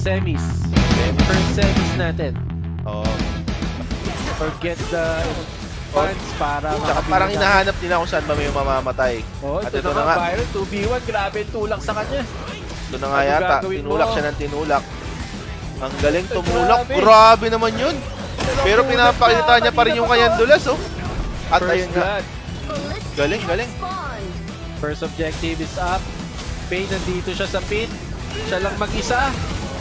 semis. First semis natin. Oo. Forget the funds para Tsaka parang hinahanap nila kung saan ba may mamamatay. Oh, At ito na nga, Byron, 2v1, grabe yung tulak sa kanya. Ito na nga Ano yata, gagawin tinulak mo? siya ng tinulak. Ang galing tumulak, Grabe. grabe naman yun. Pero tulak pinapakita pa, niya pa rin kanina yung pa kanyang to. dulas, oh. At First ayun nga, blood. galing, galing. First objective is up. Pay, nandito siya sa pit. Siya lang mag-isa.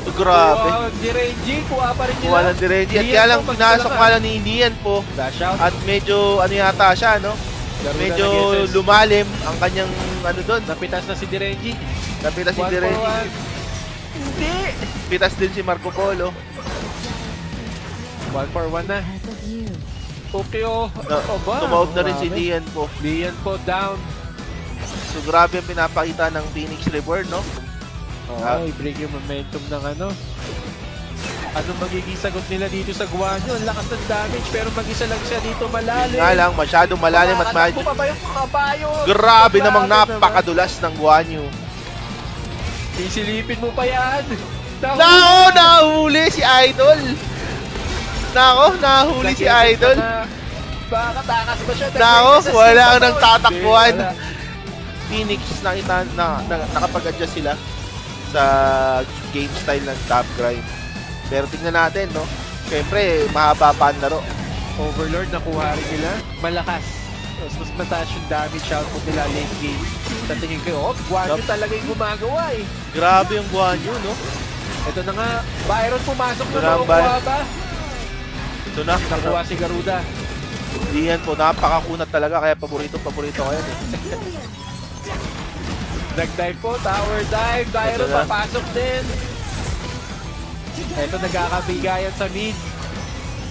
Grabe. Wow, di Renji, kuha pa rin nila. Kuha ng diretso. At kaya lang, pinasok nga lang ni Indian po. Dash out. At medyo, ano yata siya, no? Garuda Medyo ng SS. lumalim ang kanyang, ano doon. Napitas na si Direnji. Napitas si 1 for Diretso. 1. Hindi! Pitas din si Marco Polo. 1 for 1 na. Okay, oh. No, Aba, tumawag na rin si grabe. Dian po. Dian po down. So grabe ang pinapakita ng Phoenix Reborn, no? Oh, i-break yung momentum ng ano. Anong magiging sagot nila dito sa Guanyo? Ang lakas ng damage pero mag-isa lang siya dito malalim. Nga lang, masyadong malalim at Makakatakbo pa ba yung kabayo? grabe namang naman. napakadulas ng Guanyu. Sisilipin mo pa yan. Nako, nahuli si Idol. Nako, nahuli si Idol. Baka takas ba siya? Nako, wala ang nang tatakbuhan. Wala. Phoenix nakita na nakapag-adjust sila sa game style ng top grind. Pero tingnan natin, no? Siyempre, mahaba pa ang laro. Overlord nakuha rin nila. Malakas. Mas mataas yung damage output nila late game. Sa tingin ko, Guanyo talaga yung gumagawa eh. Grabe yung Guanyu, no? Ito na nga, Byron pumasok na Grabe. makukuha ba? Ito na, Nakuha si Garuda. Diyan po, napakakunat talaga. Kaya paborito ko yan eh. Nag-dive po, tower dive. Byron Ito na. papasok din. Ito nagkakabigayan sa mid.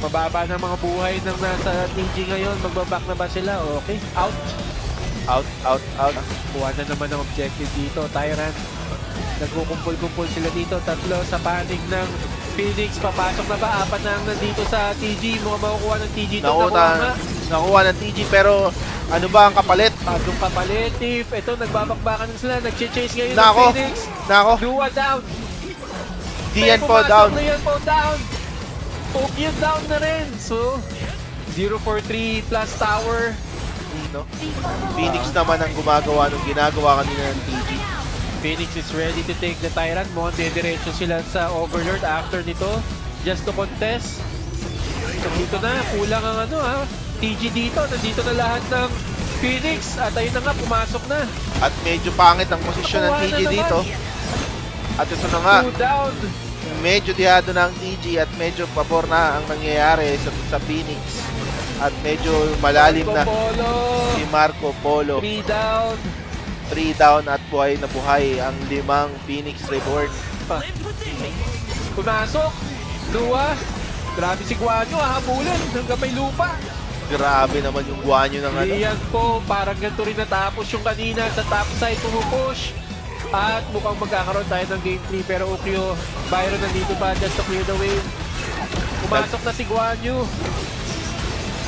Mababa ng mga buhay ng nasa TG ngayon. Magbaback na ba sila? Okay, out. Out. Kuha na naman ang objective dito, Tyrant. Nagkukumpul-kumpul sila dito, tatlo sa panig ng Phoenix. Papasok na ba? Apat na ang nandito sa TG. Mukhang makukuha ng TG ito. Nakuha ng TG pero ano ba ang kapalit? Pagong kapalitif. Ito, nagbabakbakan na sila. Nag-chase ngayon Nako. ng Phoenix. Nako, Dua down. Diyan May po pumasok down. na yan po down. Tokyo down na rin. So, 0-4-3 plus tower. No? Phoenix naman ang gumagawa ng ginagawa kanina ng TG. Phoenix is ready to take the Tyrant. Mukhang dediretso sila sa Overlord after nito. Just to contest. So, dito na. Kulang ang ano ha. TG dito. Nandito na lahat ng Phoenix. At ayun na nga, pumasok na. At medyo pangit ang posisyon ng Nakuha na TG naman. dito. At ito na nga, 2 down. medyo dihado na ang TG at medyo pabor na ang nangyayari sa Phoenix. At medyo malalim na Polo. si Marco Polo. 3 down. 3 down at buhay na buhay ang 5 Phoenix Reborn. Pumasok. Dua. Grabe si Guanyo. Hahabulin hanggang may lupa. Grabe naman yung Guanyu ng ano. Iyan po, parang ganito rin natapos yung kanina sa top side pumupush. At mukhang magkakaroon tayo ng game 3 pero Ukyo, Byron nandito pa just to clear the way. Pumasok na si Guanyu.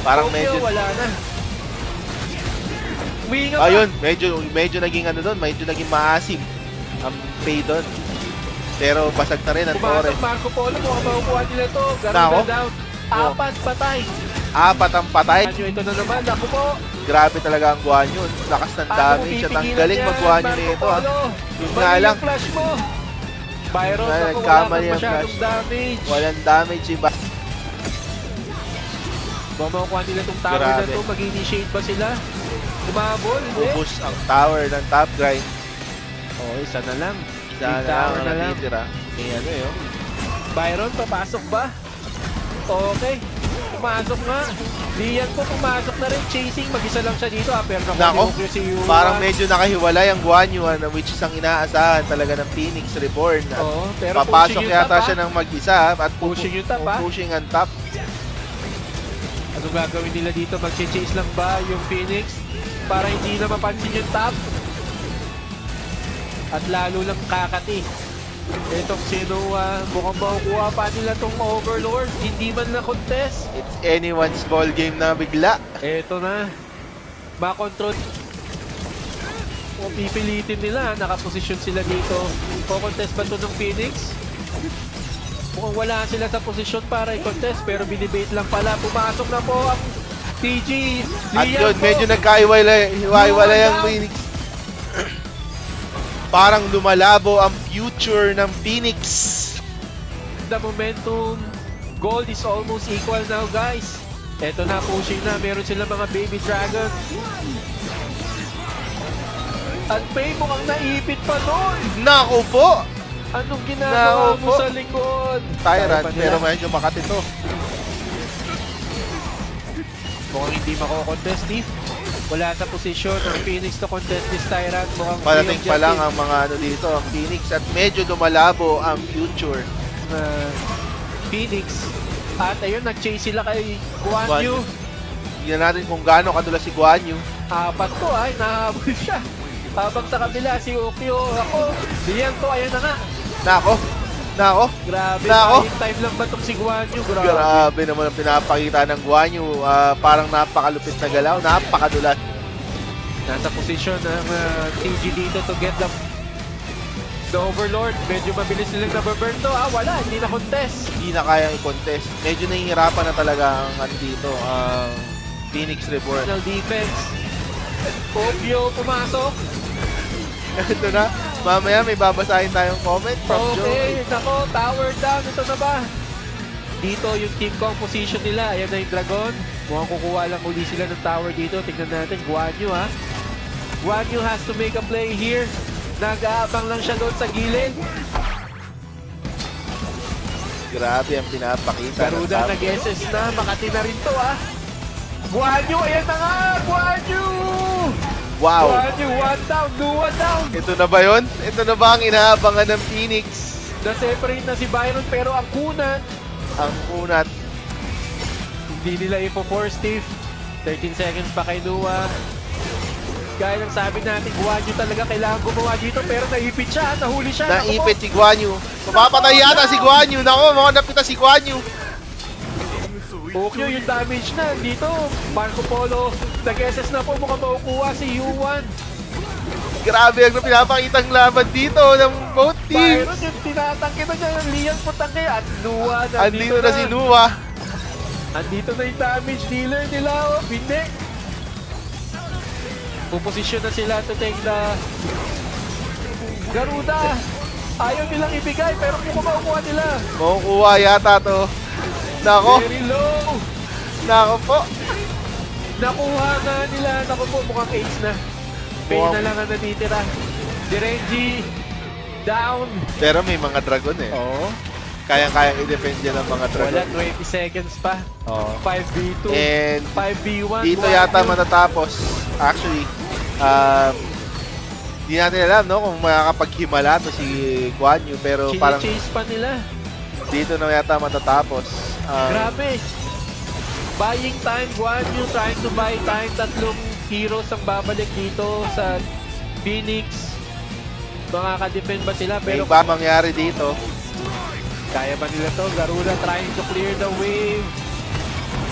Parang Ukyo, medyo wala na. Winga pa. ayun, medyo naging ano doon, medyo naging maasim ang pay doon. Pero basag na rin ang Torre. Pumasok Marco Polo, mukhang makukuha nila to. Nako. Garuda down. Apat patay. 4 ang patay. Guanyu, ito na naman. Ako po. Grabe talaga ang Guanyu. Lakas ng damage at ang galing mag-Guanyu nito. Yun nga Mali lang. yung flash mo. Byron, Wala, naku, wala nagkamali kang ang masyadong flash. damage. Walang damage si Ba. Baka makukuha nila itong tower na Grabe. to. Mag-initiate ba sila? Umabol? Hindi. Ubus ang tower ng top grind. Oh, isa na lang. Isa Big na tower lang na ang lang. natitira. Eh ano yun? Byron, papasok ba? Okay. Pumasok nga. Lian po pumasok na rin. Chasing. Mag-isa lang siya dito. Pero Nako, naku, si Yuan. parang medyo nakahiwalay ang Guanyu which is ang inaasahan talaga ng Phoenix Reborn. At Oo, pero papasok pushing yung yata top, siya ng mag-isa at Pushing yung top, ha? pushing ang top. Ano gagawin nila dito? Mag-chase lang ba yung Phoenix? Para hindi na mapansin yung top. At lalo lang kakati. Itong sino, mukhang makukuha pa nila tong Overlord. Hindi man na contest. It's anyone's ball game na bigla. Eto na. Makontrol. O pipilitin nila. Nakaposisyon sila dito. Ko-contest ba to ng Phoenix? Mukhang wala sila sa posisyon para i-contest pero binibait lang pala. Pumasok na po ang TG. At Lian yun, po. medyo nagkaiwalay ang Phoenix. Parang lumalabo ang future ng Phoenix. The momentum. Gold is almost equal now, guys. Eto na, pushing na. Meron sila mga baby dragon. At Faye mukhang naipit pa doon. Naku po! Anong ginagawa mo Naku po. sa likod? Tyrant, Kaya pa pero nila. medyo makatito. Mukhang hindi mako-contest, Steve. Wala sa posisyon ng Phoenix to contest this Tyrant. Mukhang Parating free pa lang objective. ang mga ano dito, ang Phoenix, at medyo lumalabo ang future. Phoenix. At ayun, nag-chase sila kay Guan Guan Yu. Yu. Tingnan natin kung gaano kadula si Guan Yu. Apat to ay, nahabol siya. Habang sa kabila, si Okyo, ako, Lian to, ayun na nga. Nako! Grabe, Nako. buying time lang ba itong si Guan Yu? Grabe. Grabe naman ang pinapakita ng Guan Yu. Parang napakalupit na galaw, napakadulas. Nasa posisyon ng TG dito to get the Overlord. Medyo mabilis nilang nababurn to. Wala, hindi na contest. Hindi na kayang i-contest. Medyo nahihirapan na talaga ang ano dito, ang Phoenix Reborn. Personal defense. Okyo pumasok. Ito na, mamaya may babasahin tayong comment from Joe. Okay, nako, tower down. Ito na ba? Dito yung team composition nila. Ayan na yung Dragon. Mukhang kukuha lang uli sila ng tower dito. Tingnan natin, Guan Yu ha. Guan Yu has to make a play here. Nag-aabang lang siya doon sa gilid. Grabe ang pinapakita. Garuda ng nag-SS na. Makati na rin to ha. Guan Yu, ayan na nga! Guan Yu! Wow! Guan Yu, one down, Lua down! Ito na ba yun? Ito na ba ang inaabangan ng Phoenix? Na-separate na si Byron pero ang kunat, Ang unat. hindi nila ipo-force Steve. 13 seconds pa kay Lua. Gaya ng sabi natin, Guan Yu talaga kailangan gumawa dito pero naipit siya, nahuli siya. Naku po. Naipit si Guan Yu. Mapapatay yata si Guan Yu. Nako, mga napita si Guan Yu. Okyo yung damage na dito. Marco Polo, nag-SS na po, mukhang makukuha si Yuan. Grabe ang pinapakitang laban dito ng both teams. Byron yung tinatangke na niya, yung Lian po tangke at Lua Andito na si Lua. Andito na yung damage dealer nila, oh, binde. Puposisyon na sila to take the Garuda. Ayaw nilang ibigay pero kung makukuha nila. Makukuha yata to. Nako, Very low. nako po. Nakuha nga nila. Naku po, mukhang ace na. Pain Wow. na lang ang natitira. Direnji down. Pero may mga dragon eh. Oo. Kayang-kayang i-defend yan ng mga Wala, dragon. 20 seconds pa. Oo. 5v2. And 5v1. dito Guan yata Yu. matatapos. Actually, di natin alam no kung makakapaghimala to si Guan Yu, pero parang Chine-chase pa nila. dito na yata matatapos. Grabe. Buying time, Guan Yu trying to buy time. Tatlong heroes ang babalik dito sa Phoenix. Makaka-defend ba sila? May Pero iba mangyari dito. kaya ba nila to? Garuda trying to clear the wave.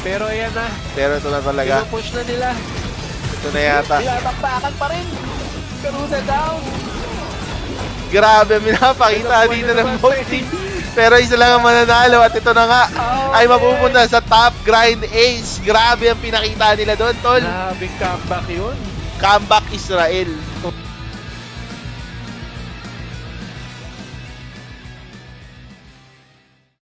Pero ayan na. Pero ito na talaga. Pinupush na nila. Ito na yata. Pinapakpakan pa rin. Garuda down. Grabe, minapakita dito ng both teams. Pero isa lang ang mananalo at ito na nga ay mapupunta sa top grind ace. Grabe ang pinakita nila doon, tol. Grabing comeback yun. Comeback Israel.